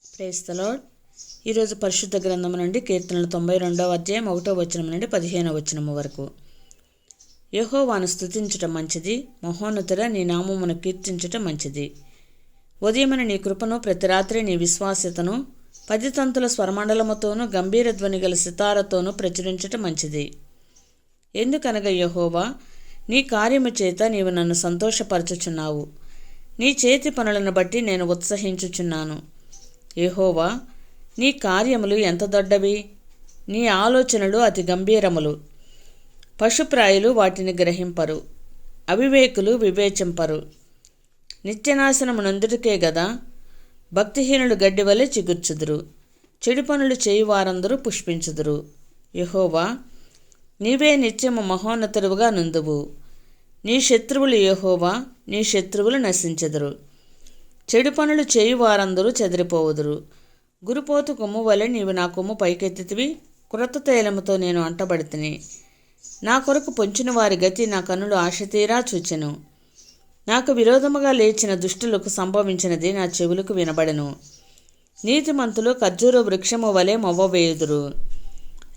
Praise the lord. ఈరోజు పరిశుద్ధ గ్రంథం నుండి కీర్తనలు 92వ అధ్యాయం 1వ వచనం నుండి 15వ వచనము వరకు. యెహోవాను స్తుతించుట మంచిది, మహోన్నతుడా నీ నామమును కీర్తించుట మంచిది. ఉదయమున నీ కృపను, ప్రతి రాత్రి నీ విశ్వాస్యతను 10 తంతుల స్వరమండలముతోనూ గంభీర ధ్వని గల సితారతోనూ ప్రచురించుట మంచిది. ఎందుకనగా యెహోవా, నీ కార్యము చేత నీవు నన్ను సంతోషపరచుచున్నావు. నీ చేతి పనులను బట్టి నేను ఉత్సహించుచున్నాను. యెహోవా, నీ కార్యములు ఎంత దొడ్డవి, నీ ఆలోచనలు అతి గంభీరములు. పశుప్రాయులు వాటిని గ్రహింపరు, అవివేకులు వివేచింపరు. నిత్యనాశనమునందుటికే గదా భక్తిహీనులు గడ్డి వలె చిగుర్చుదురు, చెడు పనులు చేయువారందరూ పుష్పించుదురు. యెహోవా, నీవే నిత్యము మహోన్నతుడుగా నుందువు. నీ శత్రువులు యెహోవా, నీ శత్రువులు నశించెదరు. చెడు పనులు చేయువారందరూ చెదిరిపోవుదురు. గురుపోతు కొమ్ము వలె నీవు నా కొమ్ము పైకెత్తితివి, క్రొత్త తైలముతో నేను అంటబడితిని. నా కొరకు పొంచిన వారి గతి నా కన్నులు ఆశతీరా చూచెను. నాకు విరోధముగా లేచిన దుష్టులకు సంభవించినది నా చెవులకు వినబడెను. నీతిమంతులు ఖర్జూర వృక్షము వలె మొవ్వవేయుదురు,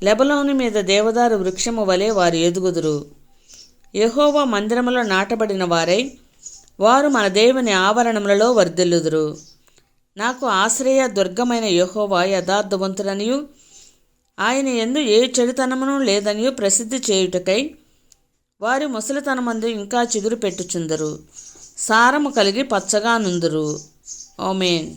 లెబనోను మీద దేవదారు వృక్షము వలె వారు ఎదుగుదురు. యెహోవా మందిరములో నాటబడిన వారై వారు మన దేవుని ఆవరణములలో వర్ధిల్లుదురు. నాకు ఆశ్రయ దుర్గమైన యెహోవా యథార్థవంతుడనియు ఆయన యందు ఏ చెడుతనమును లేదనియు ప్రసిద్ధి చేయుటకై వారి ముసలితనమందు ఇంకా చిగురు పెట్టుచుందరు, సారము కలిగి పచ్చగా నుందురు. ఆమేన్.